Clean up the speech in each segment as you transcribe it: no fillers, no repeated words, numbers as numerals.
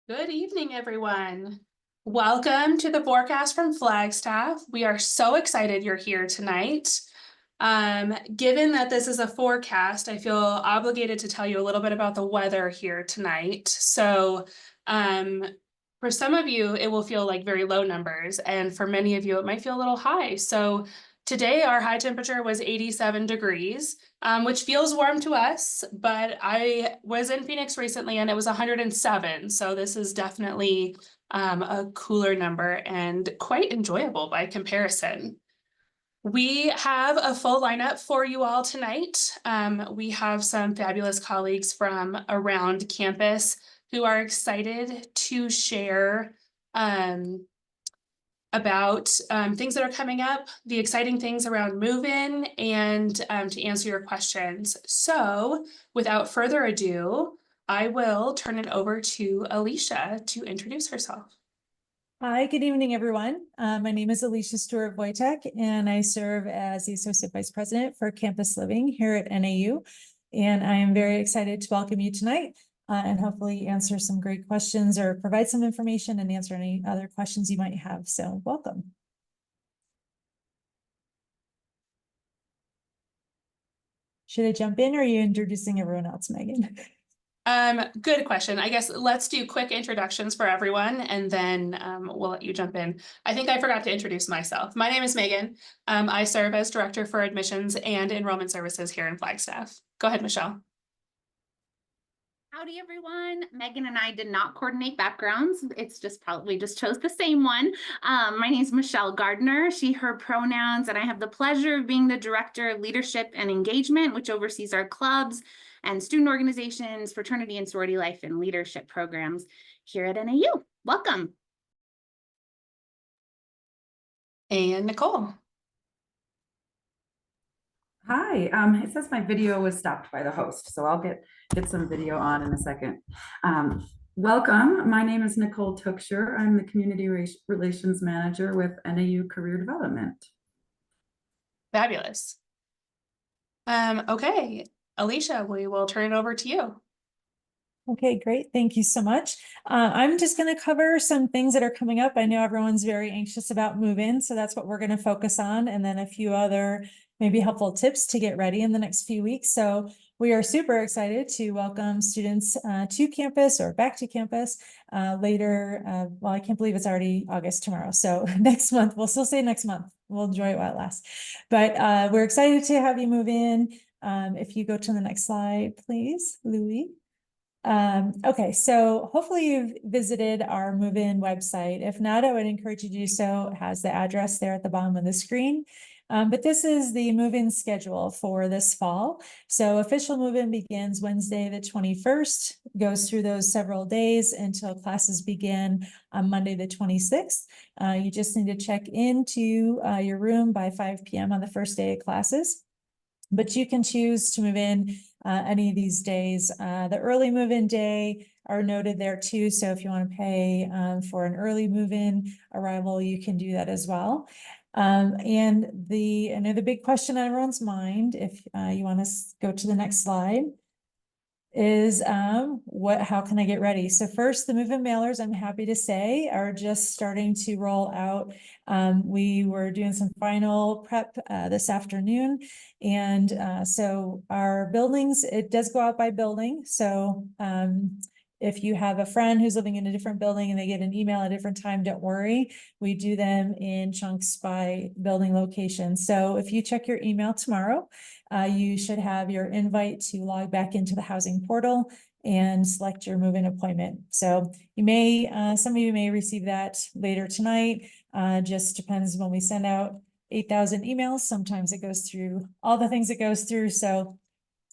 Good evening, everyone. Welcome to the forecast from Flagstaff. We are so excited you're here tonight. Given that this is a forecast, I feel obligated to tell you a little bit about the weather here tonight. For some of you, it will feel like very low numbers, and for many of you, it might feel a little high. So today, our high temperature was 87 degrees, which feels warm to us, but I was in Phoenix recently and it was 107. So this is definitely a cooler number and quite enjoyable by comparison. We have a full lineup for you all tonight. We have some fabulous colleagues from around campus who are excited to share about things that are coming up, the exciting things around move-in, and to answer your questions. So without further ado, I will turn it over to Alicia to introduce herself. Hi, good evening, everyone. My name is Alicia Stewart-Wojtek, and I serve as the Associate Vice President for Campus Living here at NAU. And I am very excited to welcome you tonight and hopefully answer some great questions or provide some information and answer any other questions you might have. So welcome. Should I jump in or are you introducing everyone else, Megan? Good question. I guess let's do quick introductions for everyone and then we'll let you jump in. I think I forgot to introduce myself. My name is Megan. I serve as Director for Admissions and Enrollment Services here in Flagstaff. Go ahead, Michelle. Howdy, everyone. Megan and I did not coordinate backgrounds. It's just we just chose the same one. My name is Michelle Gardner, she, her pronouns, and I have the pleasure of being the Director of Leadership and Engagement, which oversees our clubs and student organizations, fraternity and sorority life, and leadership programs here at NAU. Welcome. And Nicole. Hi, it says my video was stopped by the host, so I'll get some video on in a second. Welcome, my name is Nicole Tucksher. I'm the Community Relations Manager with NAU Career Development. Fabulous. Okay, Alicia, we will turn it over to you. Okay, great. Thank you so much. I'm just going to cover some things that are coming up. I know everyone's very anxious about move-in, so that's what we're going to focus on, and then a few other maybe helpful tips to get ready in the next few weeks. So we are super excited to welcome students to campus or back to campus later. Well, I can't believe it's already August tomorrow. So next month, we'll still say next month. We'll enjoy it while it lasts. But we're excited to have you move in. If you go to the next slide, please, Louis. Okay, so hopefully you've visited our move-in website. If not, I would encourage you to do so. It has the address there at the bottom of the screen. But this is the move-in schedule for this fall. So official move-in begins Wednesday the 21st, goes through those several days until classes begin on Monday the 26th. You just need to check into your room by 5 p.m. on the first day of classes. But you can choose to move in any of these days. The early move-in day are noted there too. So if you want to pay for an early move-in arrival, you can do that as well. And I know the big question on everyone's mind, if you want to go to the next slide, is how can I get ready? So first, the move-in mailers, I'm happy to say, are just starting to roll out. We were doing some final prep this afternoon. And so our buildings, it does go out by building. So if you have a friend who's living in a different building and they get an email at a different time, don't worry. We do them in chunks by building location. So if you check your email tomorrow, you should have your invite to log back into the housing portal and select your move-in appointment. So you may, some of you may receive that later tonight. Just depends when we send out 8,000 emails. Sometimes it goes through all the things it goes through. So,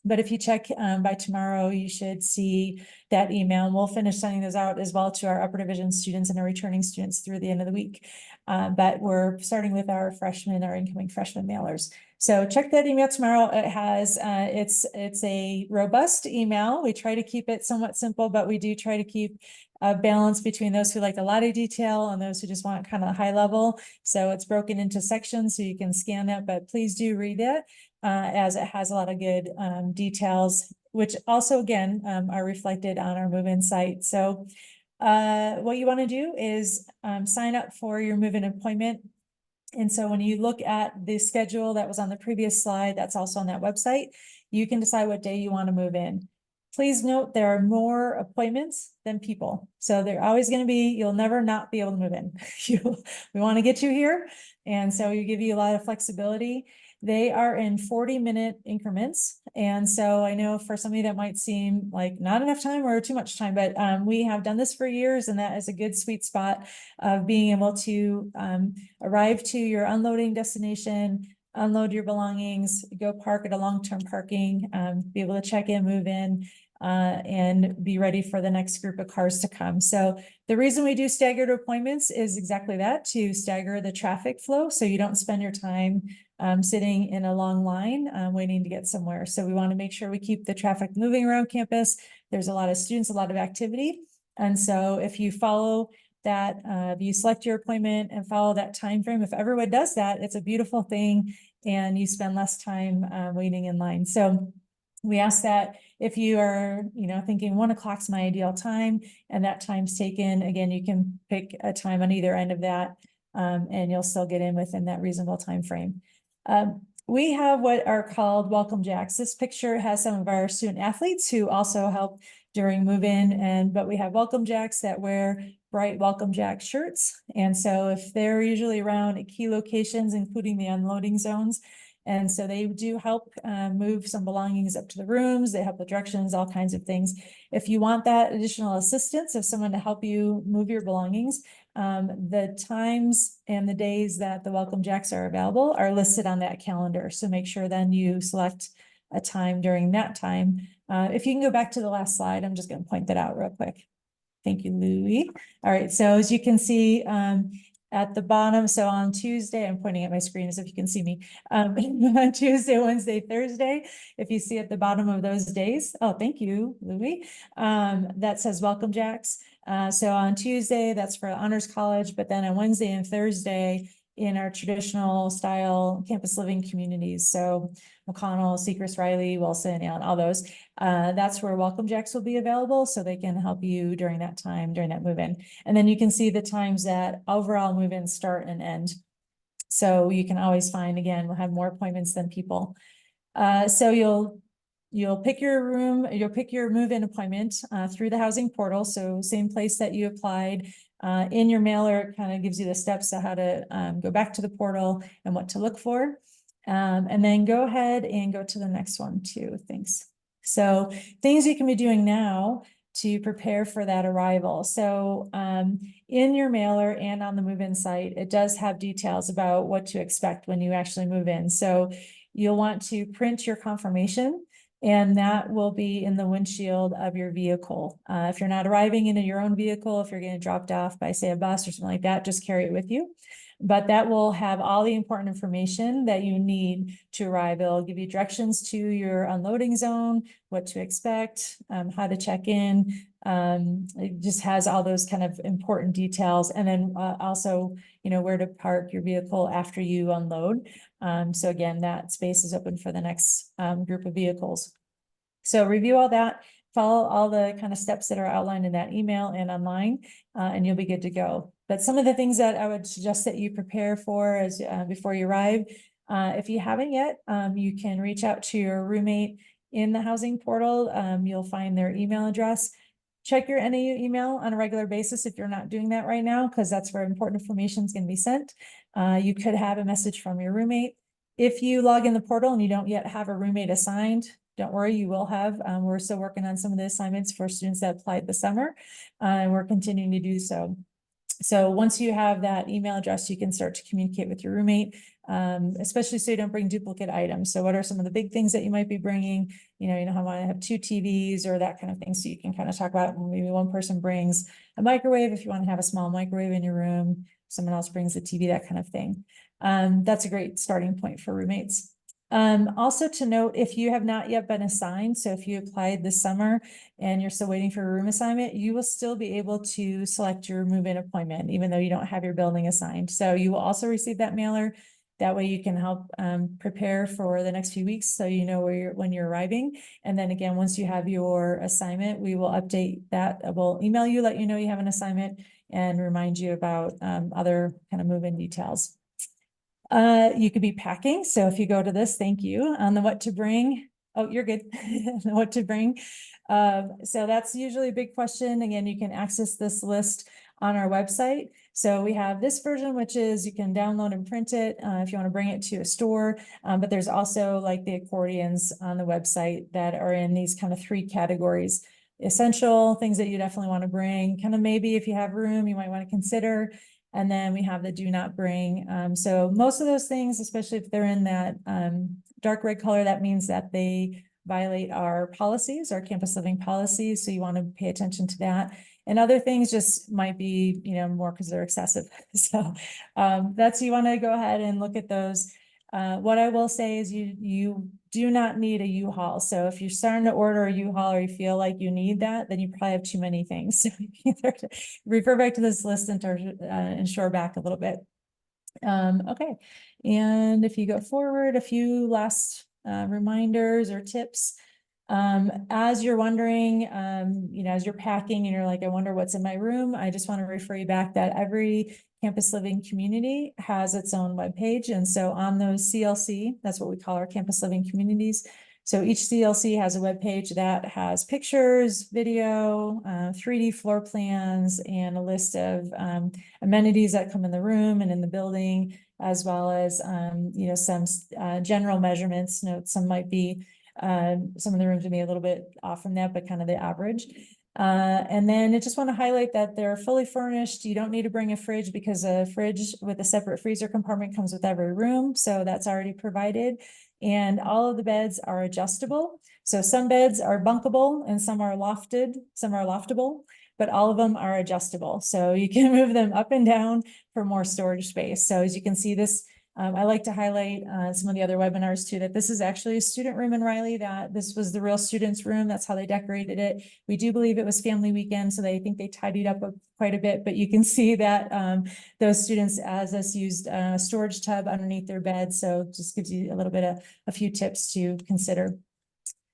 but if you check by tomorrow, you should see that email. And we'll finish sending those out as well to our upper division students and our returning students through the end of the week. But we're starting with our incoming freshman mailers. So check that email tomorrow. It has, it's a robust email. We try to keep it somewhat simple, but we do try to keep a balance between those who like a lot of detail and those who just want kind of high level. So it's broken into sections so you can scan that, but please do read it as it has a lot of good details, which also again are reflected on our move-in site. So what you want to do is sign up for your move-in appointment. And so when you look at the schedule that was on the previous slide, that's also on that website, you can decide what day you want to move in. Please note there are more appointments than people. So they're always going to be, you'll never not be able to move in. We want to get you here. And so you give you a lot of flexibility. They are in 40-minute increments. And so I know for somebody that might seem like not enough time or too much time, but we have done this for years, and that is a good sweet spot of being able to arrive to your unloading destination, unload your belongings, go park at a long-term parking, be able to check in, move in, and be ready for the next group of cars to come. So the reason we do staggered appointments is exactly that, to stagger the traffic flow, so you don't spend your time sitting in a long line waiting to get somewhere. So we want to make sure we keep the traffic moving around campus. There's a lot of students, a lot of activity. And so if you follow that, you select your appointment and follow that time frame, if everyone does that, it's a beautiful thing, and you spend less time waiting in line. So we ask that if you are, thinking 1 o'clock's my ideal time, and that time's taken, again, you can pick a time on either end of that, and you'll still get in within that reasonable time frame. We have what are called welcome jacks. This picture has some of our student athletes who also help during move-in, but we have welcome jacks that wear bright welcome jack shirts. And so if they're usually around at key locations, including the unloading zones, and so they do help move some belongings up to the rooms. They help with directions, all kinds of things. If you want that additional assistance of someone to help you move your belongings, the times and the days that the welcome jacks are available are listed on that calendar. So make sure then you select a time during that time. If you can go back to the last slide, I'm just going to point that out real quick. Thank you, Louis. All right, so as you can see at the bottom, so on Tuesday, I'm pointing at my screen as if you can see me. On Tuesday, Wednesday, Thursday, if you see at the bottom of those days, oh, thank you, Louis, that says welcome jacks. So on Tuesday, that's for Honors College, but then on Wednesday and Thursday, in our traditional style campus living communities. So McConnell, Sechrist, Riley, Wilson, Allen, all those. That's where welcome jacks will be available, so they can help you during that time, during that move-in. And then you can see the times that overall move-ins start and end. So you can always find, again, we'll have more appointments than people. So you'll pick your room, you'll pick your move-in appointment through the housing portal. So same place that you applied. In your mailer, it kind of gives you the steps of how to go back to the portal and what to look for. And then go ahead and go to the next one too. Thanks. So things you can be doing now to prepare for that arrival. So in your mailer and on the move-in site, it does have details about what to expect when you actually move in. So you'll want to print your confirmation, and that will be in the windshield of your vehicle. If you're not arriving in your own vehicle, if you're getting dropped off by, say, a bus or something like that, just carry it with you. But that will have all the important information that you need to arrive. It'll give you directions to your unloading zone, what to expect, how to check in. It just has all those kind of important details. And then also, where to park your vehicle after you unload. So again, that space is open for the next group of vehicles. So review all that, follow all the kind of steps that are outlined in that email and online, and you'll be good to go. But some of the things that I would suggest that you prepare for as before you arrive, if you haven't yet, you can reach out to your roommate in the housing portal. You'll find their email address. Check your NAU email on a regular basis if you're not doing that right now, because that's where important information is going to be sent. You could have a message from your roommate. If you log in the portal and you don't yet have a roommate assigned, don't worry, you will have. We're still working on some of the assignments for students that applied this summer, and we're continuing to do so. So once you have that email address, you can start to communicate with your roommate, especially so you don't bring duplicate items. So what are some of the big things that you might be bringing? You know how I have 2 TVs or that kind of thing. So you can kind of talk about, maybe one person brings a microwave if you want to have a small microwave in your room. Someone else brings a TV, that kind of thing. That's a great starting point for roommates. Also to note, if you have not yet been assigned, so if you applied this summer and you're still waiting for a room assignment, you will still be able to select your move-in appointment, even though you don't have your building assigned. So you will also receive that mailer That way you can help prepare for the next few weeks so you know when you're arriving. And then again, once you have your assignment, we will update that. We'll email you, let you know you have an assignment, and remind you about other kind of move-in details. You could be packing. So if you go to this, thank you, on the what to bring. Oh, you're good. What to bring. So that's usually a big question. Again, you can access this list on our website. So we have this version, which is you can download and print it if you want to bring it to a store. But there's also like the accordions on the website that are in these kind of 3 categories. Essential things that you definitely want to bring, kind of maybe if you have room, you might want to consider. And then we have the do not bring. So most of those things, especially if they're in that dark red color, that means that they violate our policies, our campus living policies. So you want to pay attention to that. And other things just might be, more because they're excessive. So you want to go ahead and look at those. What I will say is you do not need a U-Haul. So if you're starting to order a U-Haul or you feel like you need that, then you probably have too many things. So either refer back to this list and ensure back a little bit. Okay. And if you go forward, a few last reminders or tips. As you're wondering, as you're packing and you're like, I wonder what's in my room, I just want to refer you back that every campus living community has its own webpage. And so on those CLC, that's what we call our campus living communities. So each CLC has a webpage that has pictures, video, 3D floor plans, and a list of amenities that come in the room and in the building, as well as, some general measurements. Notes, some might be some of the rooms would be a little bit off from that, but kind of the average. And then I just want to highlight that they're fully furnished. You don't need to bring a fridge because a fridge with a separate freezer compartment comes with every room. So that's already provided. And all of the beds are adjustable. So some beds are bunkable and some are loftable, but all of them are adjustable. So you can move them up and down for more storage space. So as you can see, this I like to highlight some of the other webinars too, that this is actually a student room in Riley, that this was the real students' room. That's how they decorated it. We do believe it was family weekend, so think they tidied up quite a bit, but you can see that those students as us used a storage tub underneath their bed. So it just gives you a little bit of a few tips to consider.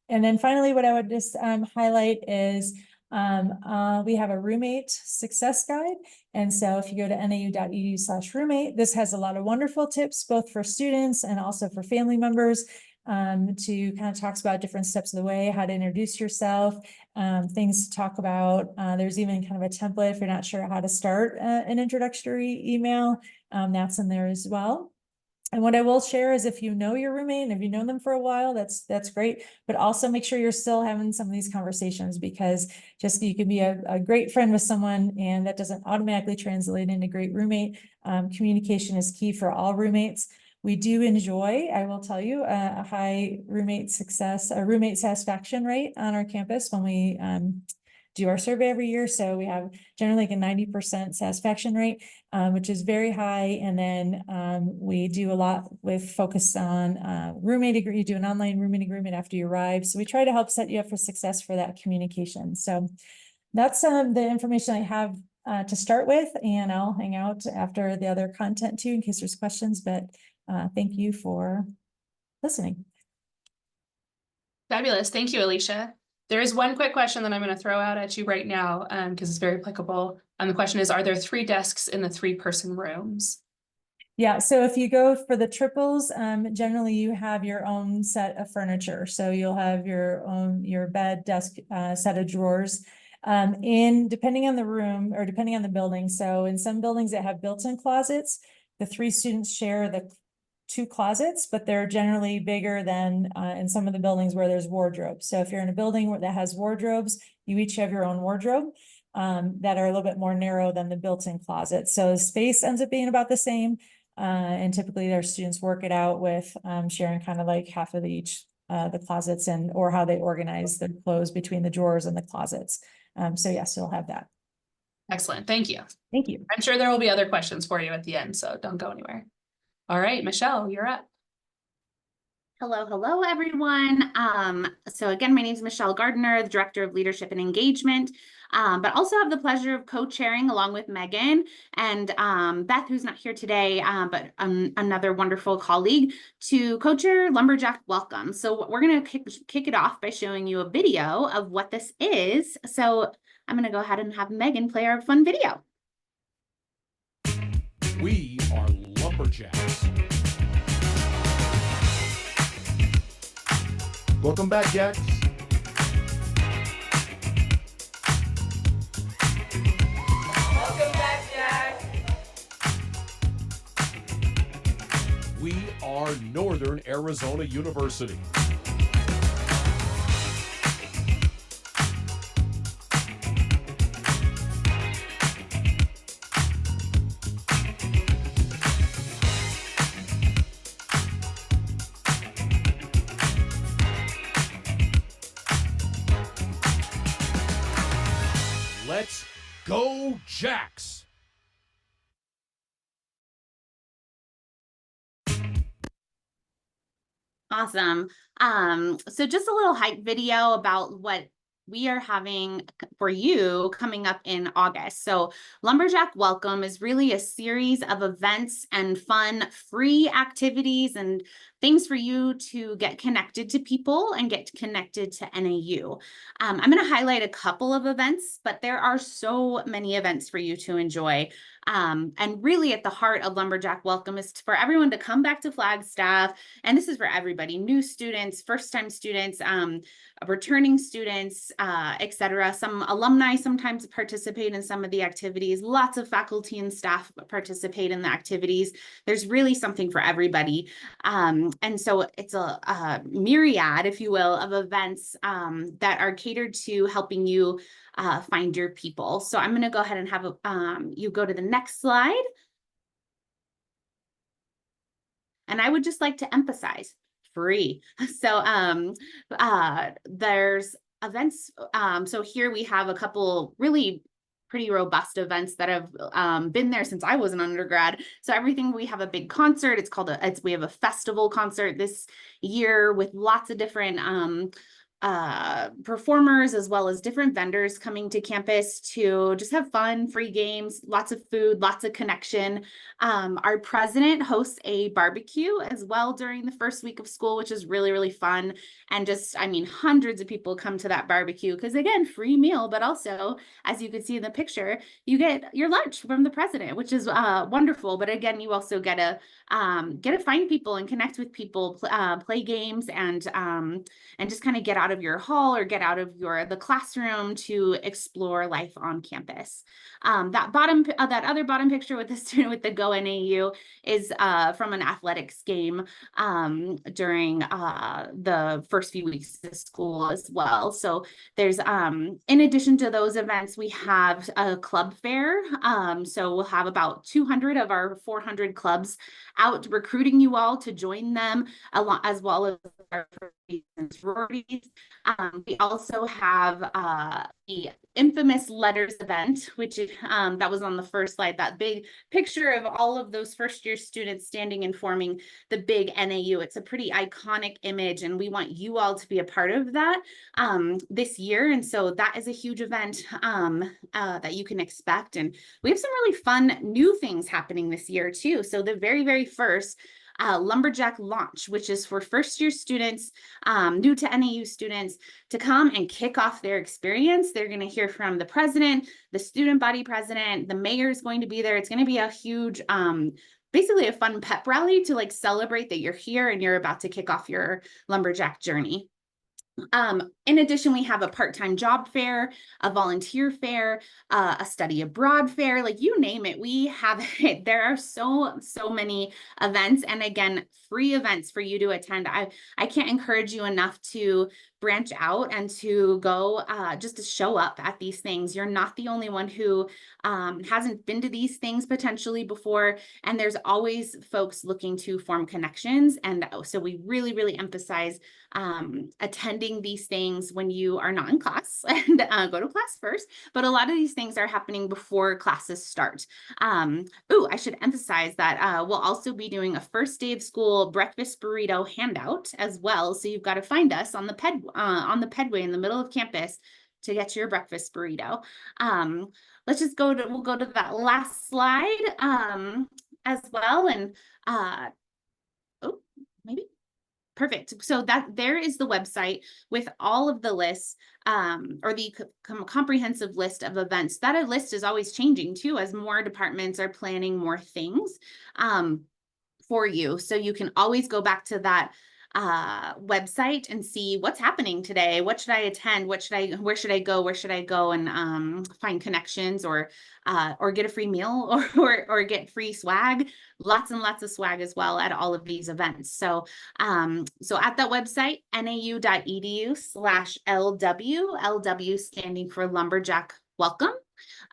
And then finally, what I would just highlight is we have a roommate success guide. And so if you go to nau.edu/roommate, this has a lot of wonderful tips, both for students and also for family members, to kind of talks about different steps of the way, how to introduce yourself, things to talk about. There's even kind of a template if you're not sure how to start an introductory email, that's in there as well. And what I will share is if you know your roommate and if you know them for a while, that's great, but also make sure you're still having some of these conversations, because just you can be a great friend with someone and that doesn't automatically translate into great roommate. Communication is key for all roommates. We do enjoy, I will tell you, a high roommate satisfaction rate on our campus when we do our survey every year. So we have generally like a 90% satisfaction rate, which is very high. And then we do a lot with focus on roommate agreement. You do an online roommate agreement after you arrive. So we try to help set you up for success for that communication. So that's the information I have to start with, and I'll hang out after the other content too, in case there's questions, but thank you for listening. Fabulous. Thank you, Alicia. There is one quick question that I'm going to throw out at you right now, because it's very applicable. And the question is, are there 3 desks in the 3-person rooms? Yeah, so if you go for the triples, generally you have your own set of furniture. So you'll have your bed, desk, set of drawers. Depending on the room or depending on the building. So in some buildings that have built-in closets, the 3 students share the 2 closets, but they're generally bigger than in some of the buildings where there's wardrobes. So if you're in a building that has wardrobes, you each have your own wardrobe that are a little bit more narrow than the built-in closet. So the space ends up being about the same. And typically their students work it out with sharing kind of like half of each the closets or how they organize their clothes between the drawers and the closets. So yes, you'll have that. Excellent. Thank you. Thank you. I'm sure there will be other questions for you at the end, so don't go anywhere. All right, Michelle, you're up. Hello, everyone. So again, my name is Michelle Gardner, the Director of Leadership and Engagement. but also have the pleasure of co-chairing along with Megan and Beth, who's not here today, but another wonderful colleague, to co-chair Lumberjack Welcome. So we're going to kick it off by showing you a video of what this is. So I'm going to go ahead and have Megan play our fun video. We are Lumberjacks. Welcome back, Jacks. Welcome back, Jack. We are Northern Arizona University. Let's go, Jacks! Awesome. So just a little hype video about what we are having for you coming up in August. So Lumberjack Welcome is really a series of events and fun, free activities and things for you to get connected to people and get connected to NAU. I'm going to highlight a couple of events, but there are so many events for you to enjoy. And really at the heart of Lumberjack Welcome is for everyone to come back to Flagstaff. And this is for everybody, new students, first-time students, returning students, etc. Some alumni sometimes participate in some of the activities. Lots of faculty and staff participate in the activities. There's really something for everybody. And so it's a myriad, if you will, of events that are catered to helping you find your people. So I'm going to go ahead and have you go to the next slide. And I would just like to emphasize free. So there's events. So here we have a couple really pretty robust events that have been there since I was an undergrad. So everything, we have a big concert. It's called we have a festival concert this year with lots of different performers as well as different vendors coming to campus to just have fun, free games, lots of food, lots of connection. Our president hosts a barbecue as well during the first week of school, which is really, really fun. And just, I mean, hundreds of people come to that barbecue because again, free meal, but also, as you can see in the picture, you get your lunch from the president, which is wonderful. But again, you also get to find people and connect with people, play games and just kind of get out of your hall or get out of the classroom to explore life on campus. That other bottom picture with the student with the Go NAU is from an athletics game during the first few weeks of school as well. So there's in addition to those events, we have a club fair. So we'll have about 200 of our 400 clubs out recruiting you all to join them, as well as our sororities. We also have the infamous letters event, which that was on the first slide, that big picture of all of those first year students standing and forming the big NAU. It's a pretty iconic image and we want you all to be a part of that this year. And so that is a huge event that you can expect. And we have some really fun new things happening this year too. So the very, very first Lumberjack launch, which is for first year students, new to NAU students, to come and kick off their experience. They're going to hear from the president, the student body president, the mayor is going to be there. It's going to be a huge, basically a fun pep rally to like celebrate that you're here and you're about to kick off your Lumberjack journey. In addition, we have a part-time job fair, a volunteer fair, a study abroad fair, like you name it, we have it. There are so many events, and again, free events for you to attend. I can't encourage you enough to branch out and to go just to show up at these things. You're not the only one who hasn't been to these things potentially before, and there's always folks looking to form connections. And so we really, really emphasize attending these things when you are not in class and go to class first. But a lot of these things are happening before classes start. I should emphasize that we'll also be doing a first day of school breakfast burrito handout as well. So you've got to find us on the pedway in the middle of campus to get your breakfast burrito. Let's just we'll go to that last slide as well. And oh, maybe. Perfect. So that there is the website with all of the lists, or the comprehensive list of events. That list is always changing too, as more departments are planning more things for you. So you can always go back to that website and see what's happening today. What should I attend? Where should I go? Where should I go and find connections or get a free meal or get free swag. Lots and lots of swag as well at all of these events. So so at that website, nau.edu/LW, LW standing for Lumberjack Welcome.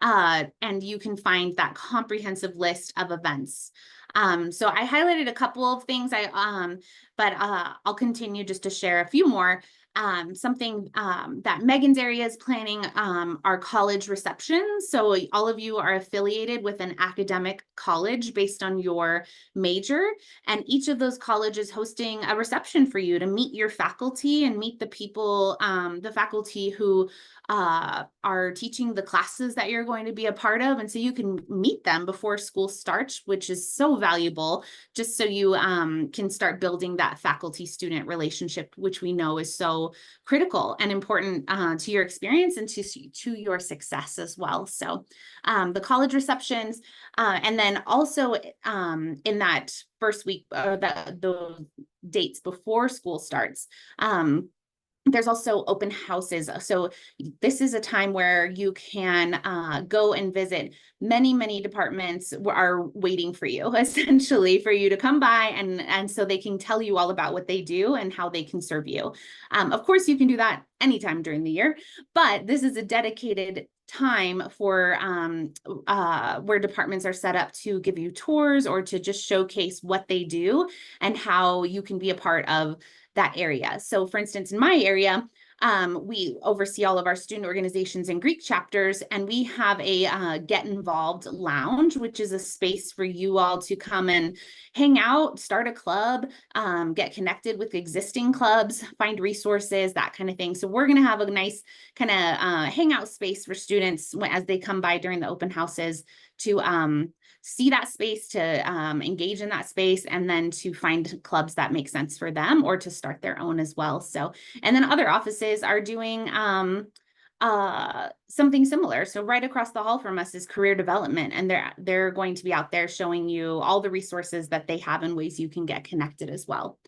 And you can find that comprehensive list of events. So I highlighted a couple of things, but I'll continue just to share a few more. Something that Megan's area is planning are college receptions. So all of you are affiliated with an academic college based on your major, and each of those colleges hosting a reception for you to meet your faculty and meet the people, the faculty who are teaching the classes that you're going to be a part of. And so you can meet them before school starts, which is so valuable, just so you can start building that faculty student relationship, which we know is so critical and important to your experience and to your success as well. So the college receptions, and then also in that first week, the dates before school starts, there's also open houses. So this is a time where you can go and visit. Many departments are waiting for you, essentially, for you to come by and so they can tell you all about what they do and how they can serve you. Of course, you can do that anytime during the year, but this is a dedicated time for where departments are set up to give you tours or to just showcase what they do and how you can be a part of that area. So for instance, in my area, we oversee all of our student organizations and Greek chapters, and we have a Get Involved lounge, which is a space for you all to come and hang out, start a club, get connected with existing clubs, find resources, that kind of thing. So we're going to have a nice kind of hangout space for students as they come by during the open houses to see that space, to engage in that space, and then to find clubs that make sense for them or to start their own as well. So, and then other offices are doing something similar. So right across the hall from us is career development, and they're going to be out there showing you all the resources that they have and ways you can get connected as well.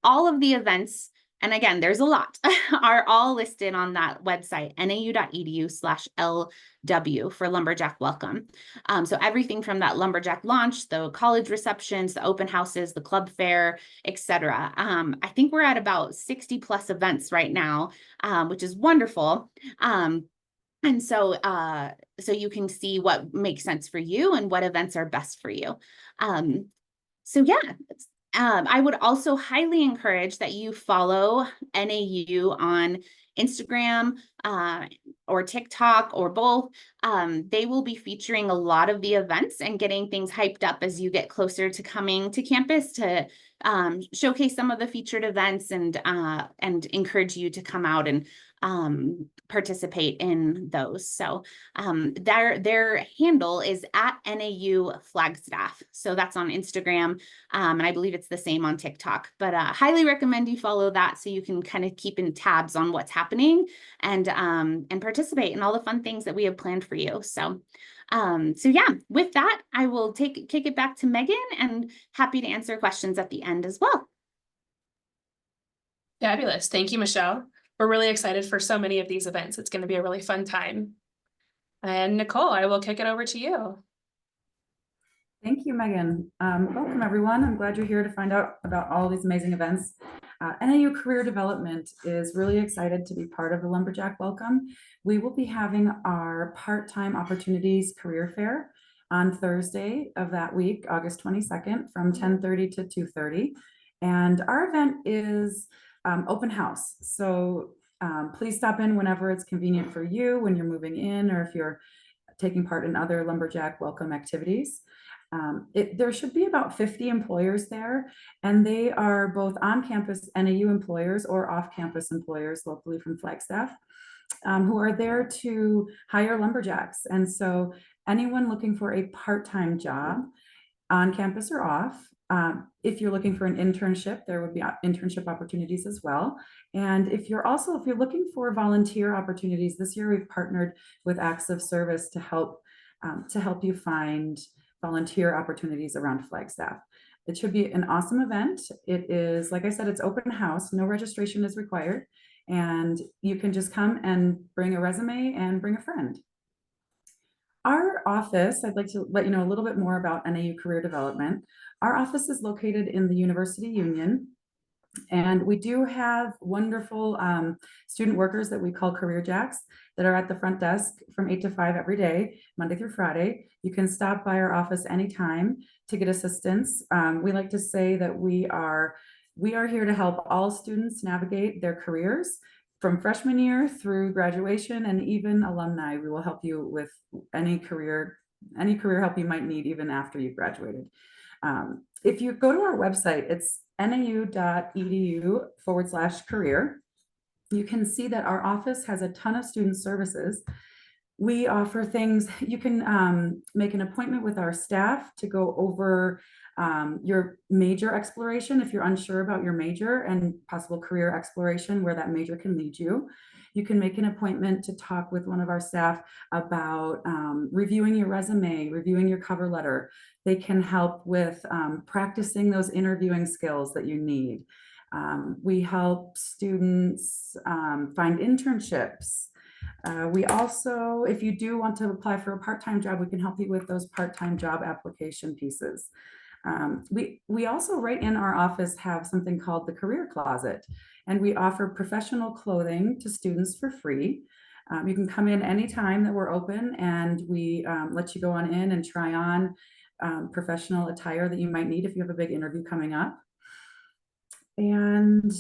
All of the events, and again, there's a lot, are all listed on that website, nau.edu/LW for Lumberjack Welcome. So everything from that Lumberjack launch, the college receptions, the open houses, the club fair, etc. I think we're at about 60 plus events right now, which is wonderful. And so, so you can see what makes sense for you and what events are best for you. So yeah, I would also highly encourage that you follow NAU on Instagram or TikTok or both. They will be featuring a lot of the events and getting things hyped up as you get closer to coming to campus to showcase some of the featured events and encourage you to come out and participate in those. So their handle is at NAU Flagstaff. So that's on Instagram. And I believe it's the same on TikTok, but highly recommend you follow that so you can kind of keep in tabs on what's happening and participate in all the fun things that we have planned for you. So yeah, with that, I will kick it back to Megan, and happy to answer questions at the end as well. Fabulous. Thank you, Michelle. We're really excited for so many of these events. It's going to be a really fun time. And Nicole, I will kick it over to you. Thank you, Megan. Welcome, everyone. I'm glad you're here to find out about all these amazing events. NAU Career Development is really excited to be part of the Lumberjack Welcome. We will be having our part-time opportunities career fair on Thursday of that week, August 22nd, from 10:30 to 2:30. And our event is open house. So please stop in whenever it's convenient for you, when you're moving in, or if you're taking part in other Lumberjack Welcome activities. There should be about 50 employers there, and they are both on-campus NAU employers or off-campus employers locally from Flagstaff. who are there to hire lumberjacks. And so anyone looking for a part-time job on campus or off, if you're looking for an internship, there would be internship opportunities as well. And if you're looking for volunteer opportunities, this year we've partnered with Acts of Service to help you find volunteer opportunities around Flagstaff. It should be an awesome event. It is, like I said, it's open house, no registration is required. And you can just come and bring a resume and bring a friend. Our office, I'd like to let you know a little bit more about NAU Career Development. Our office is located in the University Union, and we do have wonderful student workers that we call Career Jacks that are at the front desk from 8 to 5 every day, Monday through Friday. You can stop by our office anytime to get assistance. We like to say that we are here to help all students navigate their careers from freshman year through graduation, and even alumni. We will help you with any career help you might need even after you've graduated. If you go to our website, it's nau.edu/career. You can see that our office has a ton of student services. We offer things, you can make an appointment with our staff to go over your major exploration if you're unsure about your major, and possible career exploration where that major can lead you. You can make an appointment to talk with one of our staff about reviewing your resume, reviewing your cover letter. They can help with practicing those interviewing skills that you need. We help students find internships. We also, if you do want to apply for a part-time job, we can help you with those part-time job application pieces. We also, right in our office, have something called the Career Closet, and we offer professional clothing to students for free. You can come in anytime that we're open, and we let you go on in and try on professional attire that you might need if you have a big interview coming up. And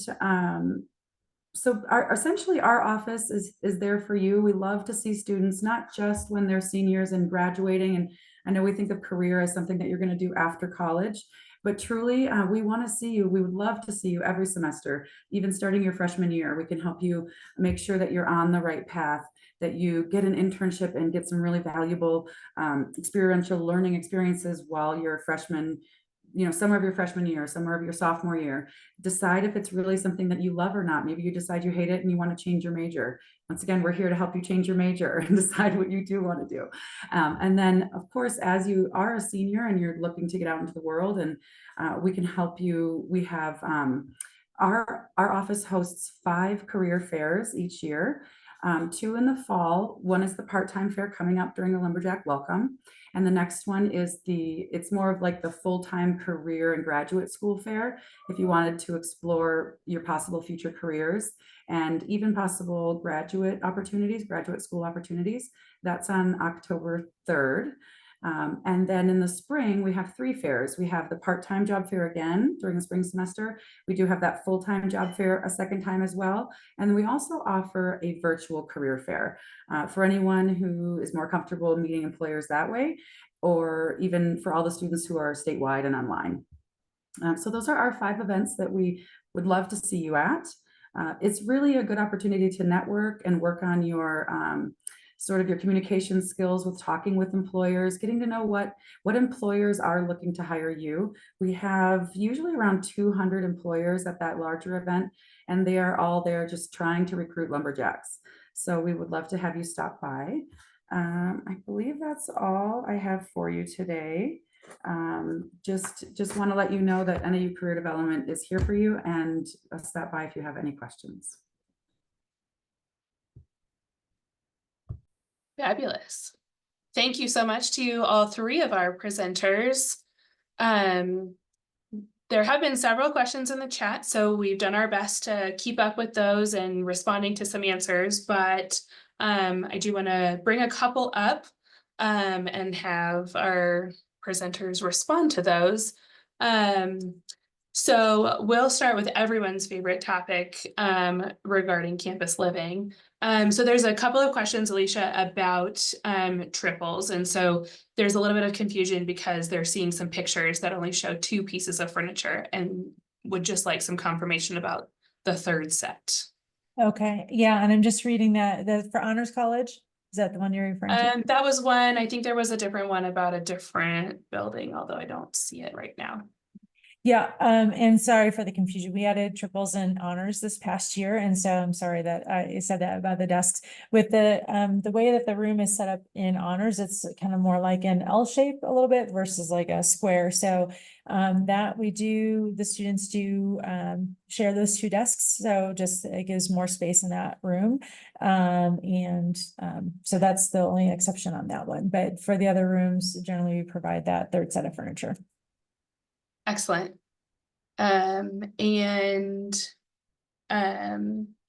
so essentially our office is there for you. We love to see students, not just when they're seniors and graduating. And I know we think of career as something that you're going to do after college, but truly we want to see you. We would love to see you every semester, even starting your freshman year. We can help you make sure that you're on the right path, that you get an internship and get some really valuable experiential learning experiences while you're a freshman, summer of your freshman year, summer of your sophomore year. Decide if it's really something that you love or not. Maybe you decide you hate it and you want to change your major. Once again, we're here to help you change your major and decide what you do want to do. And then, of course, as you are a senior and you're looking to get out into the world, and we can help you. We have our office hosts 5 career fairs each year. 2 in the fall. One is the part-time fair coming up during the Lumberjack Welcome. And the next one is it's more of like the full-time career and graduate school fair, if you wanted to explore your possible future careers and even possible graduate school opportunities. That's on October 3rd. And then in the spring, we have 3 fairs. We have the part-time job fair again during the spring semester. We do have that full-time job fair a second time as well. And we also offer a virtual career fair for anyone who is more comfortable meeting employers that way, or even for all the students who are statewide and online. So those are our 5 events that we would love to see you at. It's really a good opportunity to network and work on your sort of your communication skills with talking with employers, getting to know what employers are looking to hire you. We have usually around 200 employers at that larger event, and they are all there just trying to recruit lumberjacks. So we would love to have you stop by. I believe that's all I have for you today. Just want to let you know that NAU Career Development is here for you, and stop by if you have any questions. Fabulous. Thank you so much to all 3 of our presenters. There have been several questions in the chat, so we've done our best to keep up with those and responding to some answers, but I do want to bring a couple up and have our presenters respond to those. So we'll start with everyone's favorite topic regarding campus living. So there's a couple of questions, Alicia, about triples. And so there's a little bit of confusion because they're seeing some pictures that only show 2 pieces of furniture and would just like some confirmation about the 3rd set. Okay, yeah, and I'm just reading that for Honors College. Is that the one you're referring to? That was one. I think there was a different one about a different building, although I don't see it right now. Yeah, and sorry for the confusion. We added triples and honors this past year, and so I'm sorry that I said that about the desks. With the way that the room is set up in honors, it's kind of more like an L shape a little bit versus like a square. So that the students do share those two desks. So just it gives more space in that room. So that's the only exception on that one. But for the other rooms, generally we provide that third set of furniture. Excellent.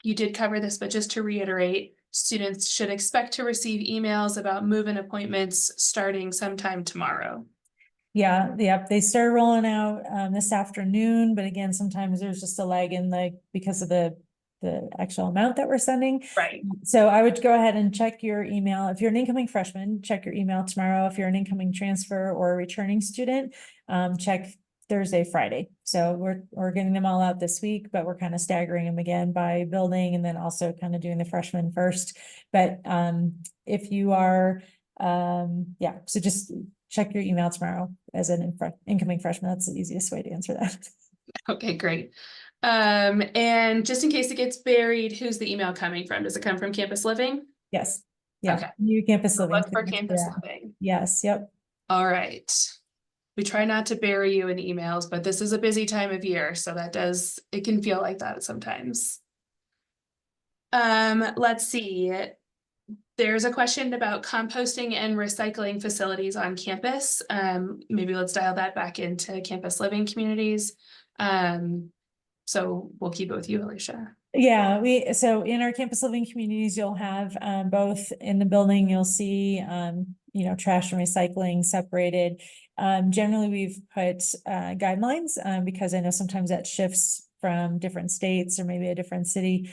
You did cover this, but just to reiterate, students should expect to receive emails about move-in appointments starting sometime tomorrow. Yeah, they started rolling out this afternoon, but again, sometimes there's just a lag in because of the actual amount that we're sending. Right. So I would go ahead and check your email. If you're an incoming freshman, check your email tomorrow. If you're an incoming transfer or a returning student, check Thursday, Friday. So we're getting them all out this week, but we're kind of staggering them again by building and then also kind of doing the freshmen first. But if you are, so just check your email tomorrow as an incoming freshman. That's the easiest way to answer that. Okay, great. And just in case it gets buried, who's the email coming from? Does it come from Campus Living? Yes. Yeah. Okay. New Campus Living. Look for Campus Living. Yes. Yep. All right. We try not to bury you in emails, but this is a busy time of year, so it can feel like that sometimes. Let's see. There's a question about composting and recycling facilities on campus. Maybe let's dial that back into Campus Living communities. So we'll keep it with you, Alicia. Yeah, so in our campus living communities, you'll have both in the building, you'll see trash and recycling separated. Generally, we've put guidelines because I know sometimes that shifts from different states or maybe a different city.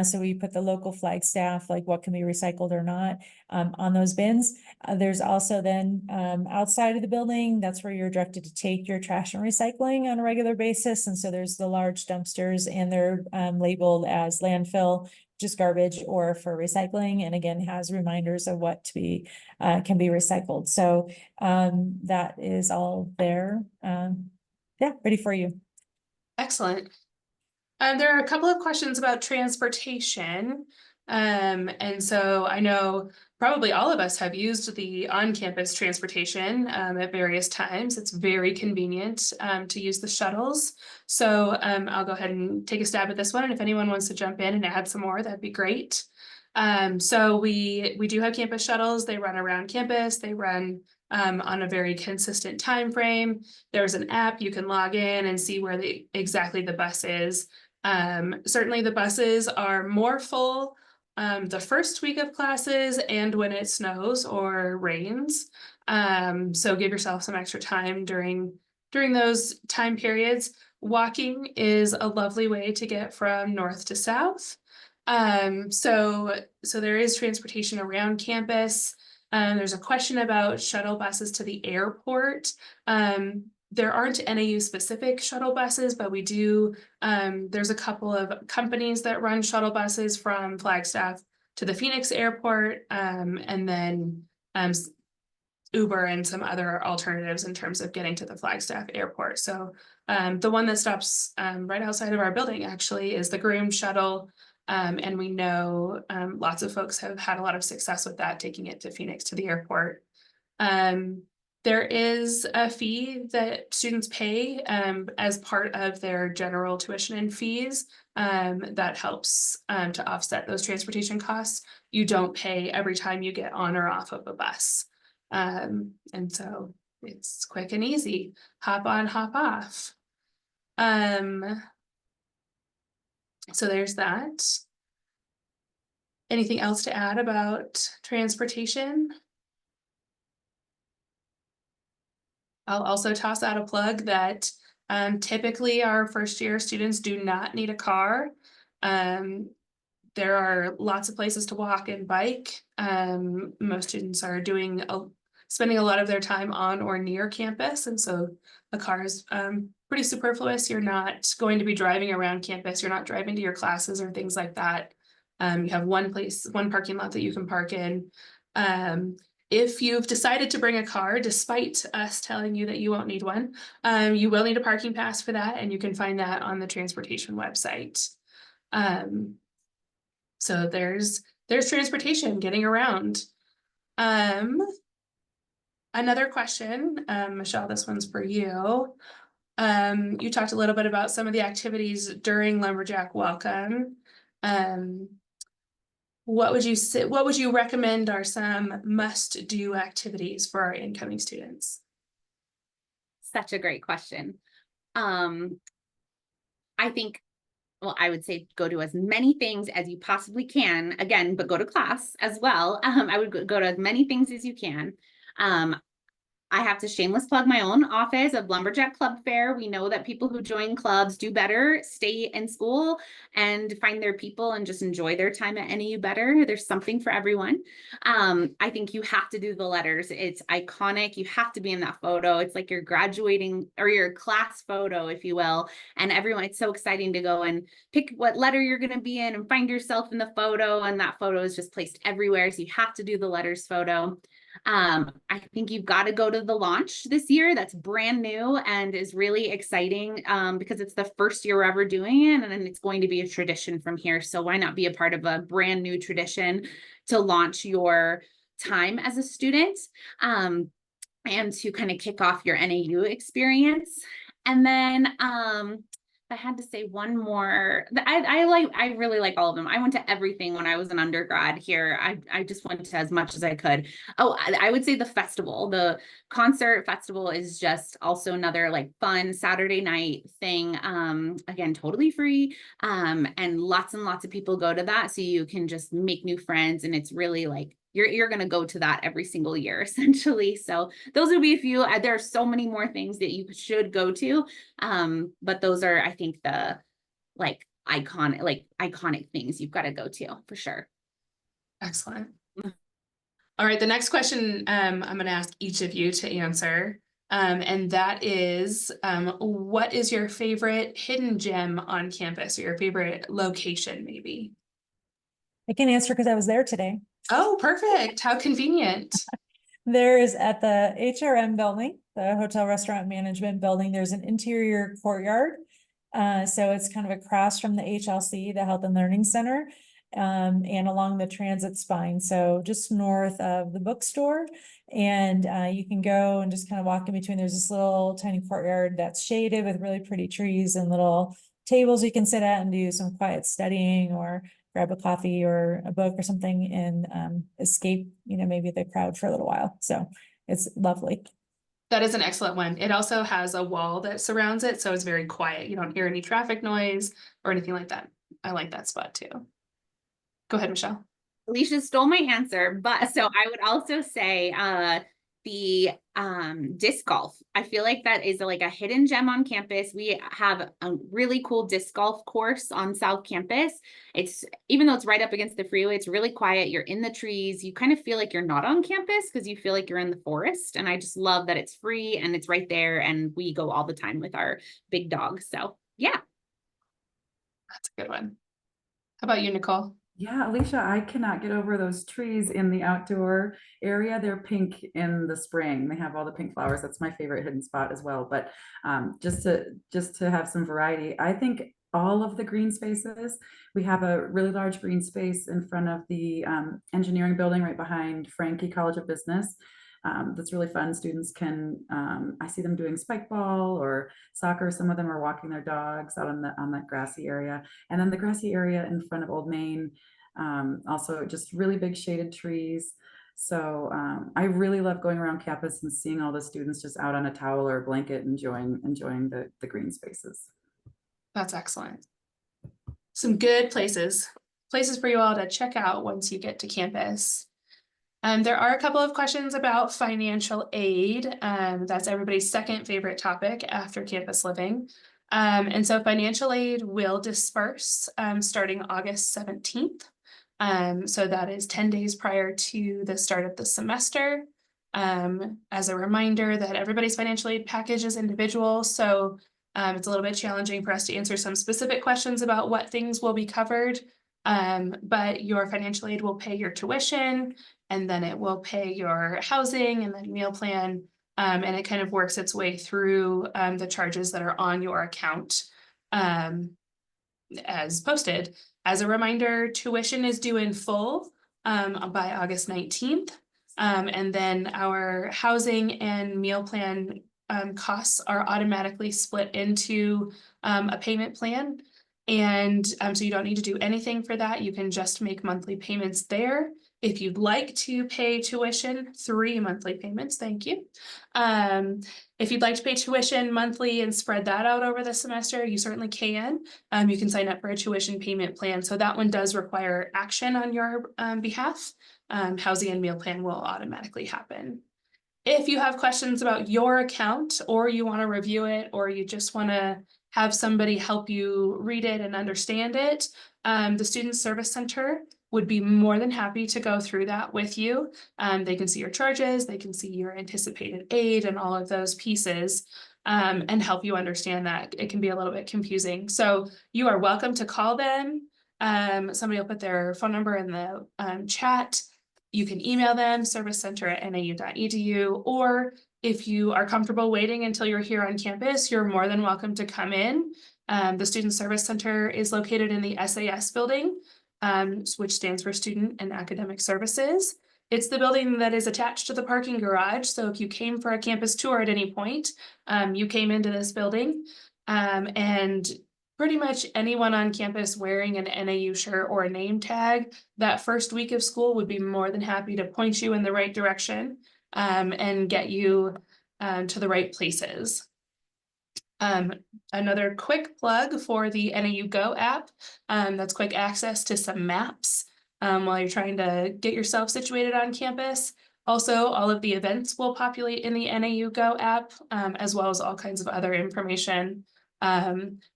So we put the local Flagstaff, like what can be recycled or not, on those bins. There's also then outside of the building, that's where you're directed to take your trash and recycling on a regular basis. And so there's the large dumpsters and they're labeled as landfill, just garbage, or for recycling. And again, has reminders of what to be can be recycled. So that is all there. Ready for you. Excellent. There are a couple of questions about transportation. And so I know probably all of us have used the on-campus transportation at various times. It's very convenient to use the shuttles. So I'll go ahead and take a stab at this one. And if anyone wants to jump in and add some more, that'd be great. So we do have campus shuttles. They run around campus. They run on a very consistent time frame. There's an app you can log in and see where exactly the bus is. Certainly the buses are more full the first week of classes and when it snows or rains. So give yourself some extra time during those time periods. Walking is a lovely way to get from north to south. So there is transportation around campus. There's a question about shuttle buses to the airport. There aren't NAU specific shuttle buses, but we do, there's a couple of companies that run shuttle buses from Flagstaff to the Phoenix airport, and then Uber and some other alternatives in terms of getting to the Flagstaff airport. So the one that stops right outside of our building actually is the Groom shuttle. And we know lots of folks have had a lot of success with that, taking it to Phoenix to the airport. There is a fee that students pay as part of their general tuition and fees that helps to offset those transportation costs. You don't pay every time you get on or off of a bus. And so it's quick and easy. Hop on, hop off. So there's that. Anything else to add about transportation? I'll also toss out a plug that typically our first year students do not need a car. There are lots of places to walk and bike. Most students are spending a lot of their time on or near campus. And so the car is pretty superfluous. You're not going to be driving around campus. You're not driving to your classes or things like that. You have one parking lot that you can park in. If you've decided to bring a car, despite us telling you that you won't need one, you will need a parking pass for that, and you can find that on the transportation website. So there's transportation getting around. Another question, Michelle, this one's for you. You talked a little bit about some of the activities during Lumberjack Welcome. What would you recommend are some must-do activities for our incoming students? Such a great question. I think, well, I would say go to as many things as you possibly can, again, but go to class as well. I would go to as many things as you can. I have to shameless plug my own office of Lumberjack Club Fair. We know that people who join clubs do better, stay in school and find their people and just enjoy their time at NAU better. There's something for everyone. I think you have to do the letters. It's iconic. You have to be in that photo. It's like your graduating or your class photo, if you will. And everyone, it's so exciting to go and pick what letter you're going to be in and find yourself in the photo. And that photo is just placed everywhere. So you have to do the letters photo. I think you've got to go to the launch this year. That's brand new and is really exciting because it's the first year we're ever doing it, and then it's going to be a tradition from here. So why not be a part of a brand new tradition to launch your time as a student and to kind of kick off your NAU experience. And then I had to say one more. I really like all of them. I went to everything when I was an undergrad here. I just went to as much as I could. Oh, I would say the festival, the concert festival is just also another like fun Saturday night thing. Again, totally free. And lots of people go to that. So you can just make new friends. And it's really like, you're going to go to that every single year, essentially. So those would be a few. There are so many more things that you should go to. But those are, I think, the iconic things you've got to go to for sure. Excellent. All right, the next question I'm going to ask each of you to answer. And that is, what is your favorite hidden gem on campus, or your favorite location, maybe? I can answer because I was there today. Oh, perfect. How convenient. There is at the HRM building, the Hotel Restaurant Management building, there's an interior courtyard. So it's kind of across from the HLC, the Health and Learning Center, and along the transit spine. So just north of the bookstore. And you can go and just kind of walk in between. There's this little tiny courtyard that's shaded with really pretty trees and little tables you can sit at and do some quiet studying or grab a coffee or a book or something and escape, maybe the crowd for a little while. So it's lovely. That is an excellent one. It also has a wall that surrounds it, so it's very quiet. You don't hear any traffic noise or anything like that. I like that spot too. Go ahead, Michelle. Alicia stole my answer, but so I would also say the disc golf. I feel like that is like a hidden gem on campus. We have a really cool disc golf course on South Campus. It's, even though it's right up against the freeway, it's really quiet. You're in the trees. You kind of feel like you're not on campus because you feel like you're in the forest. And I just love that it's free and it's right there. And we go all the time with our big dog. So yeah. That's a good one. How about you, Nicole? Yeah, Alicia, I cannot get over those trees in the outdoor area. They're pink in the spring. They have all the pink flowers. That's my favorite hidden spot as well. But just to have some variety, I think all of the green spaces, we have a really large green space in front of the engineering building right behind Frankie College of Business. That's really fun. Students can, I see them doing spike ball or soccer. Some of them are walking their dogs out on that grassy area. And then the grassy area in front of Old Main, also just really big shaded trees. So I really love going around campus and seeing all the students just out on a towel or a blanket, enjoying the green spaces. That's excellent. Some good places for you all to check out once you get to campus. There are a couple of questions about financial aid. That's everybody's second favorite topic after campus living. And so financial aid will disperse starting August 17th. So that is 10 days prior to the start of the semester. As a reminder that everybody's financial aid package is individual. So it's a little bit challenging for us to answer some specific questions about what things will be covered. But your financial aid will pay your tuition, and then it will pay your housing and then meal plan. And it kind of works its way through the charges that are on your account as posted. As a reminder, tuition is due in full by August 19th. And then our housing and meal plan costs are automatically split into a payment plan. And so you don't need to do anything for that. You can just make monthly payments there. If you'd like to pay tuition, 3 monthly payments, thank you. If you'd like to pay tuition monthly and spread that out over the semester, you certainly can. You can sign up for a tuition payment plan. So that one does require action on your behalf. Housing and meal plan will automatically happen. If you have questions about your account, or you want to review it, or you just want to have somebody help you read it and understand it, the Student Service Center would be more than happy to go through that with you. They can see your charges, they can see your anticipated aid and all of those pieces, and help you understand that. It can be a little bit confusing. So you are welcome to call them. Somebody will put their phone number in the chat. You can email them, servicecenter@nau.edu, or if you are comfortable waiting until you're here on campus, you're more than welcome to come in. The Student Service Center is located in the SAS building, which stands for Student and Academic Services. It's the building that is attached to the parking garage. So if you came for a campus tour at any point, you came into this building, and pretty much anyone on campus wearing an NAU shirt or a name tag that first week of school would be more than happy to point you in the right direction, and get you to the right places. Another quick plug for the NAU Go app. That's quick access to some maps while you're trying to get yourself situated on campus. Also, all of the events will populate in the NAU Go app, as well as all kinds of other information.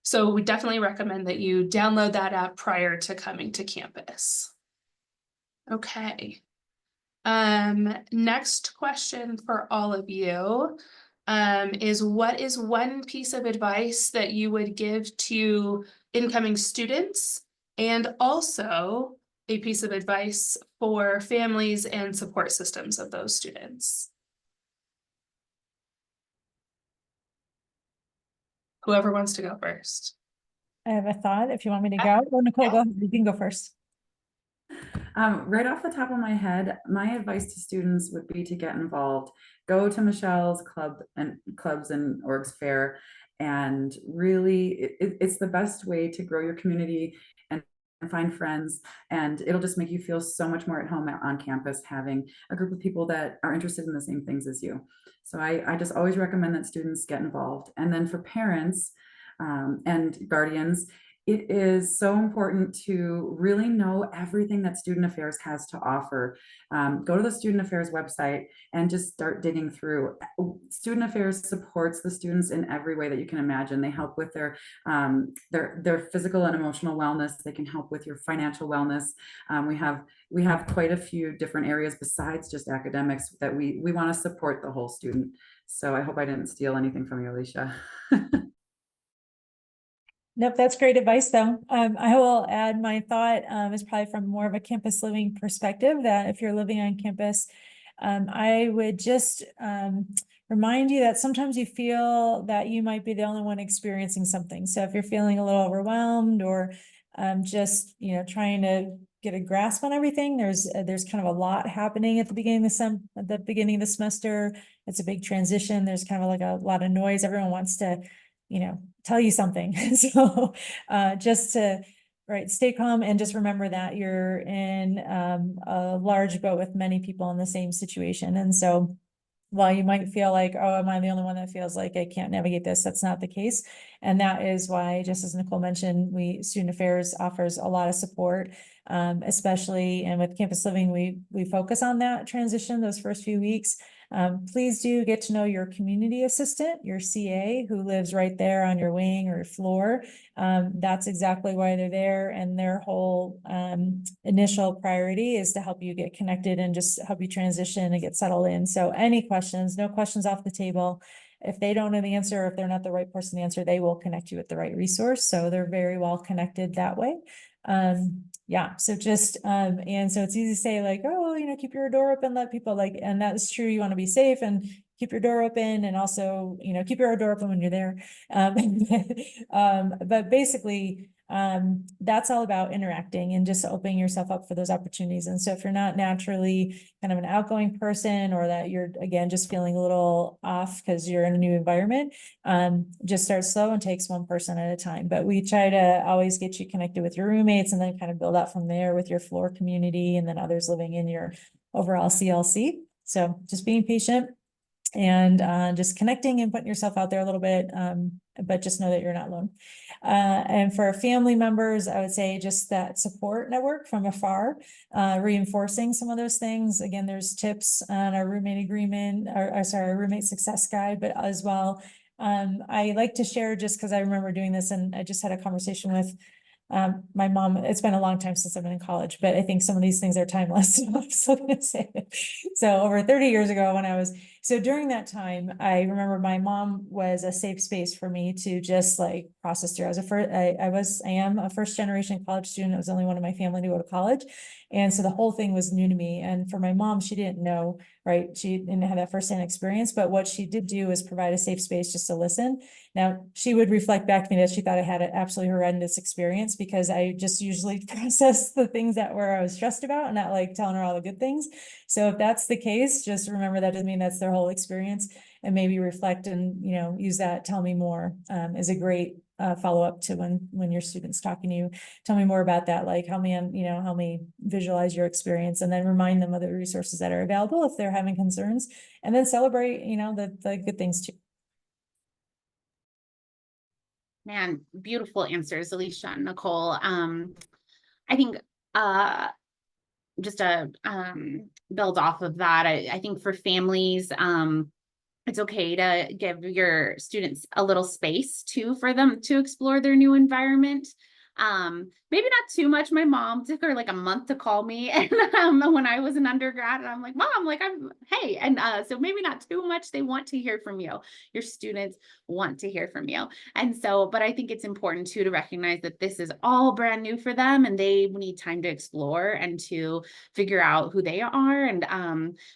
So we definitely recommend that you download that app prior to coming to campus. Okay. Next question for all of you is, what is one piece of advice that you would give to incoming students, and also a piece of advice for families and support systems of those students? Whoever wants to go first. I have a thought if you want me to go. Oh, Nicole, go ahead. You can go first. Right off the top of my head, my advice to students would be to get involved. Go to Michelle's clubs and orgs fair, and really it's the best way to grow your community and find friends, and it'll just make you feel so much more at home on campus, having a group of people that are interested in the same things as you. So I just always recommend that students get involved. And then for parents and guardians, it is so important to really know everything that Student Affairs has to offer. Go to the Student Affairs website and just start digging through. Student Affairs supports the students in every way that you can imagine. They help with their physical and emotional wellness. They can help with your financial wellness. We have quite a few different areas besides just academics that we want to support the whole student. So I hope I didn't steal anything from you, Alicia. Nope, that's great advice though. I will add my thought is probably from more of a campus living perspective, that if you're living on campus, I would just remind you that sometimes you feel that you might be the only one experiencing something. So if you're feeling a little overwhelmed, or just, trying to get a grasp on everything, there's kind of a lot happening at the beginning of the semester. It's a big transition. There's kind of like a lot of noise. Everyone wants to tell you something. So just to stay calm, and just remember that you're in a large boat with many people in the same situation. And so while you might feel like, oh, am I the only one that feels like I can't navigate this? That's not the case. And that is why, just as Nicole mentioned, Student Affairs offers a lot of support, especially, and with campus living, we focus on that transition those first few weeks. Please do get to know your community assistant, your CA, who lives right there on your wing or floor. That's exactly why they're there, and their whole initial priority is to help you get connected and just help you transition and get settled in. So any questions, no questions off the table. If they don't know the answer, or if they're not the right person to answer, they will connect you with the right resource. So they're very well connected that way. Yeah, so just, and so it's easy to say like, oh, keep your door open, let people like, and that's true. You want to be safe and keep your door open, and also, keep your door open when you're there. But basically, that's all about interacting and just opening yourself up for those opportunities. And so if you're not naturally kind of an outgoing person, or that you're, again, just feeling a little off because you're in a new environment, just start slow and takes one person at a time. But we try to always get you connected with your roommates and then kind of build out from there with your floor community and then others living in your overall CLC. So just being patient and just connecting and putting yourself out there a little bit, but just know that you're not alone. And for family members, I would say just that support network from afar, reinforcing some of those things. Again, there's tips on our roommate agreement, or sorry, our roommate success guide, but as well, I like to share, just because I remember doing this, and I just had a conversation with my mom. It's been a long time since I've been in college, but I think some of these things are timeless. So I'm still gonna say it. So over 30 years ago, so during that time, I remember my mom was a safe space for me to just like process through. I am a first generation college student. I was the only one in my family to go to college. And so the whole thing was new to me. And for my mom, she didn't know, right? She didn't have that firsthand experience, but what she did do is provide a safe space just to listen. Now, she would reflect back to me that she thought I had an absolutely horrendous experience, because I just usually process the things that I was stressed about and not like telling her all the good things. So if that's the case, just remember that doesn't mean that's their whole experience, and maybe reflect and, use that tell me more is a great follow-up to when your student's talking to you. Tell me more about that, like help me visualize your experience, and then remind them of the resources that are available if they're having concerns, and then celebrate, the good things too. Man, beautiful answers, Alicia and Nicole. I think just to build off of that, I think for families, it's okay to give your students a little space too, for them to explore their new environment. Maybe not too much. My mom took her like a month to call me, and when I was an undergrad, and I'm like, Mom, like hey, and so maybe not too much. They want to hear from you. Your students want to hear from you. And so, but I think it's important too to recognize that this is all brand new for them, and they need time to explore and to figure out who they are. And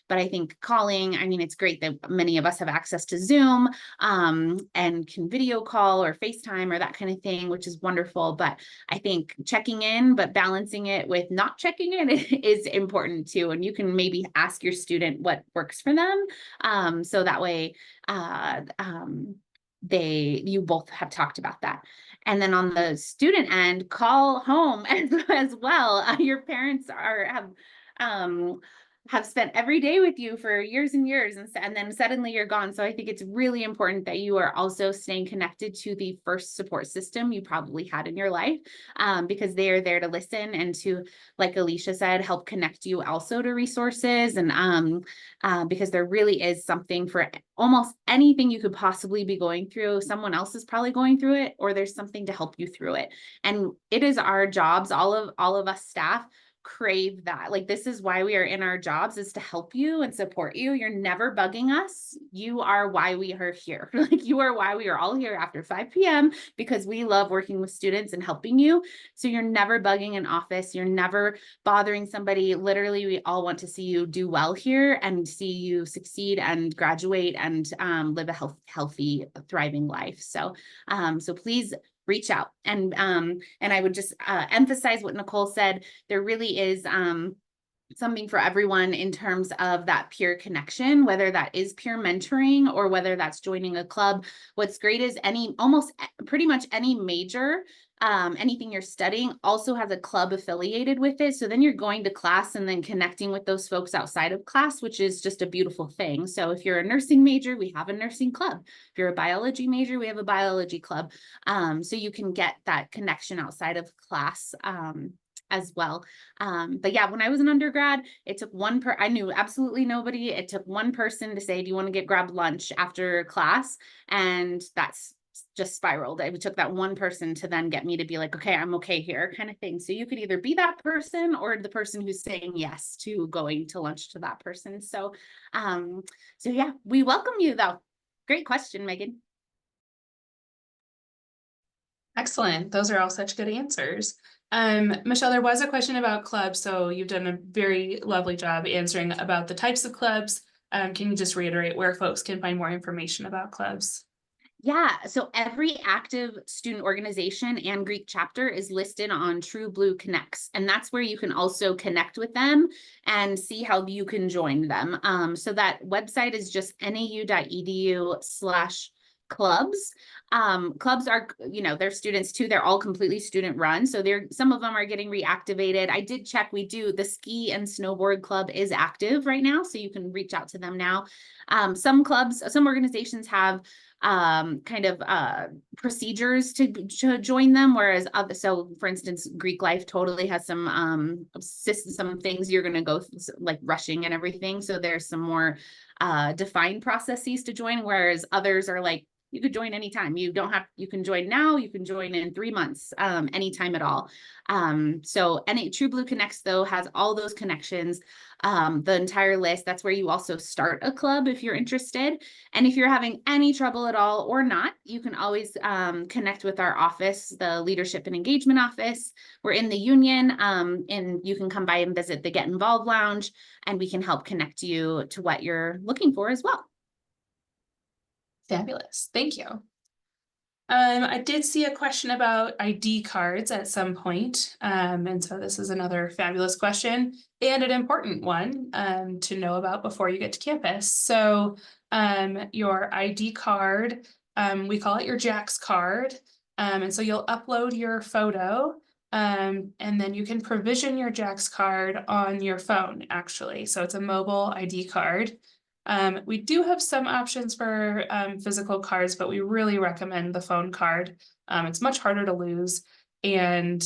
but I think calling, I mean, it's great that many of us have access to Zoom and can video call or FaceTime or that kind of thing, which is wonderful. But I think checking in, but balancing it with not checking in is important too. And you can maybe ask your student what works for them. So that way you both have talked about that. And then on the student end, call home as well. Your parents have spent every day with you for years and years, and then suddenly you're gone. So I think it's really important that you are also staying connected to the first support system you probably had in your life, because they are there to listen and to, like Alicia said, help connect you also to resources. And because there really is something for almost anything you could possibly be going through. Someone else is probably going through it, or there's something to help you through it. And it is our jobs, all of us staff crave that. Like, this is why we are in our jobs, is to help you and support you. You're never bugging us. You are why we are here. Like, you are why we are all here after 5 p.m. because we love working with students and helping you. So you're never bugging an office. You're never bothering somebody. Literally, we all want to see you do well here and see you succeed and graduate and live a healthy, thriving life. So, so please reach out. And I would just emphasize what Nicole said. There really is something for everyone in terms of that peer connection, whether that is peer mentoring or whether that's joining a club. What's great is pretty much any major, anything you're studying also has a club affiliated with it. So then you're going to class and then connecting with those folks outside of class, which is just a beautiful thing. So if you're a nursing major, we have a nursing club. If you're a biology major, we have a biology club. So you can get that connection outside of class as well. But yeah, when I was an undergrad, it took I knew absolutely nobody. It took one person to say, do you want to grab lunch after class? And that's just spiraled. It took that one person to then get me to be like, okay, I'm okay here, kind of thing. So you could either be that person or the person who's saying yes to going to lunch to that person. So, so yeah, we welcome you though. Great question, Megan. Excellent. Those are all such good answers. Michelle, there was a question about clubs, so you've done a very lovely job answering about the types of clubs. Can you just reiterate where folks can find more information about clubs? Yeah, so every active student organization and Greek chapter is listed on True Blue Connects, and that's where you can also connect with them and see how you can join them. So that website is just nau.edu/clubs. Clubs are, they're students too. They're all completely student run. So some of them are getting reactivated. I did check, the ski and snowboard club is active right now, so you can reach out to them now. Some organizations have procedures to join them, whereas so for instance, Greek Life totally has some things you're going to go through, like rushing and everything, so there's some more defined processes to join, whereas others are like, you could join anytime. You can join now, you can join in 3 months, anytime at all. So True Blue Connects though has all those connections, the entire list. That's where you also start a club if you're interested. And if you're having any trouble at all or not, you can always connect with our office, the Leadership and Engagement Office. We're in the Union, and you can come by and visit the Get Involved Lounge, and we can help connect you to what you're looking for as well. Fabulous. Thank you. I did see a question about ID cards at some point. And so this is another fabulous question and an important one to know about before you get to campus. So your ID card, we call it your JAX card. And so you'll upload your photo and then you can provision your JAX card on your phone, actually. So it's a mobile ID card. We do have some options for physical cards, but we really recommend the phone card. It's much harder to lose and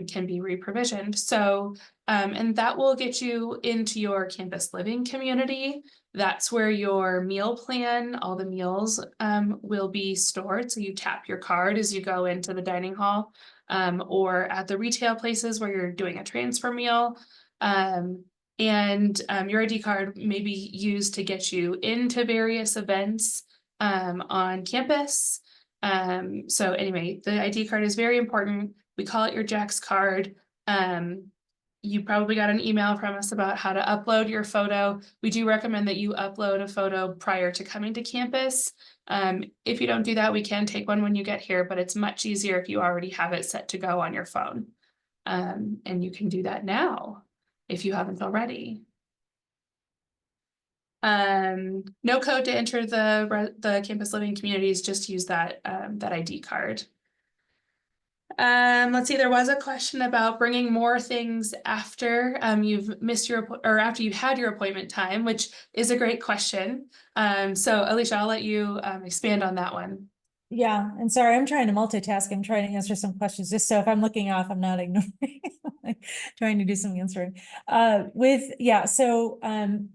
can be re-provisioned. So, and that will get you into your campus living community. That's where your meal plan, all the meals will be stored. So you tap your card as you go into the dining hall or at the retail places where you're doing a transfer meal. And your ID card may be used to get you into various events on campus. So anyway, the ID card is very important. We call it your JAX card. You probably got an email from us about how to upload your photo. We do recommend that you upload a photo prior to coming to campus. If you don't do that, we can take one when you get here, but it's much easier if you already have it set to go on your phone. And you can do that now if you haven't already. No code to enter the campus living communities, just use that that ID card. Let's see, there was a question about bringing more things after you've missed or after you've had your appointment time, which is a great question. So Alicia, I'll let you expand on that one. Yeah, and sorry, I'm trying to multitask. I'm trying to answer some questions, just so if I'm looking off, I'm not ignoring, like, trying to do some answering. So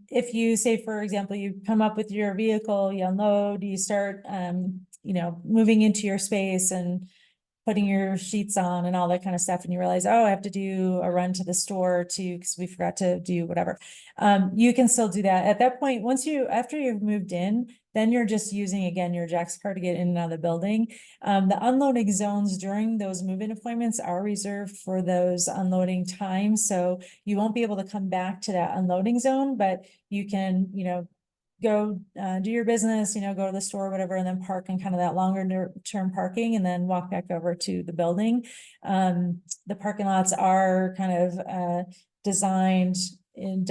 if you say, for example, you come up with your vehicle, you unload, you start, moving into your space and putting your sheets on and all that kind of stuff, and you realize, oh, I have to do a run to the store because we forgot to do whatever. You can still do that. At that point, after you've moved in, then you're just using, again, your JAX card to get in and out of the building. The unloading zones during those move-in appointments are reserved for those unloading times. So you won't be able to come back to that unloading zone, but you can, go do your business, go to the store, whatever, and then park in kind of that longer term parking and then walk back over to the building. The parking lots are kind of designed in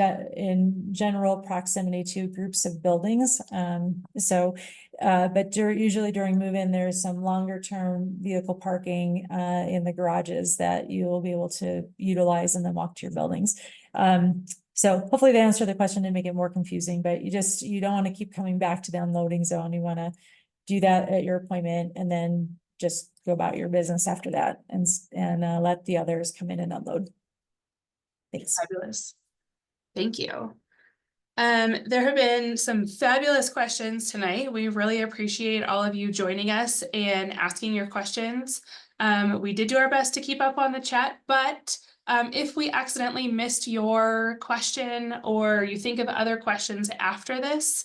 general proximity to groups of buildings. But usually during move-in, there's some longer term vehicle parking in the garages that you will be able to utilize and then walk to your buildings. So hopefully they answer the question and make it more confusing, but you don't want to keep coming back to the unloading zone. You want to do that at your appointment and then just go about your business after that and let the others come in and unload. Thanks. Fabulous. Thank you. There have been some fabulous questions tonight. We really appreciate all of you joining us and asking your questions. We did do our best to keep up on the chat, but if we accidentally missed your question or you think of other questions after this,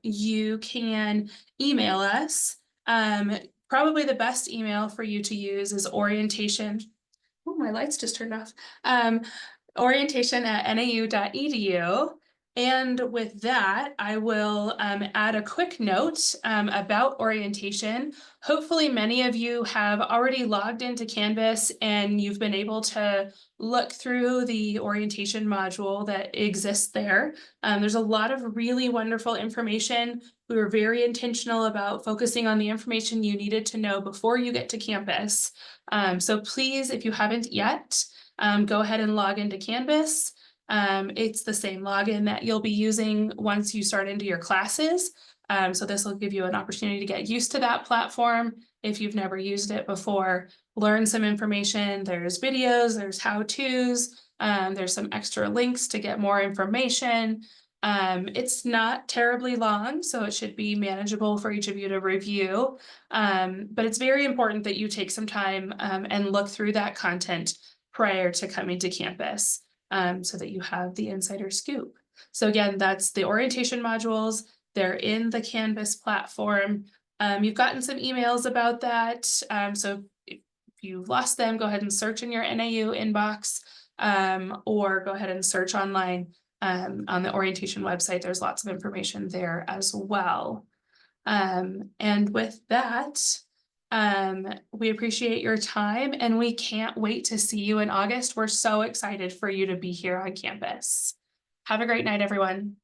you can email us. probably the best email for you to use is orientation. Oh, my lights just turned off. Orientation@nau.edu. And with that, I will add a quick note about orientation. Hopefully, many of you have already logged into Canvas and you've been able to look through the orientation module that exists there. There's a lot of really wonderful information. We were very intentional about focusing on the information you needed to know before you get to campus. So please, if you haven't yet, go ahead and log into Canvas. It's the same login that you'll be using once you start into your classes. So this will give you an opportunity to get used to that platform if you've never used it before, learn some information. There's videos, there's how-tos, there's some extra links to get more information. It's not terribly long, so it should be manageable for each of you to review. But it's very important that you take some time and look through that content prior to coming to campus, so that you have the insider scoop. So again, that's the orientation modules. They're in the Canvas platform. You've gotten some emails about that. So if you've lost them, go ahead and search in your NAU inbox, or go ahead and search online on the orientation website. There's lots of information there as well. And with that, we appreciate your time and we can't wait to see you in August. We're so excited for you to be here on campus. Have a great night, everyone.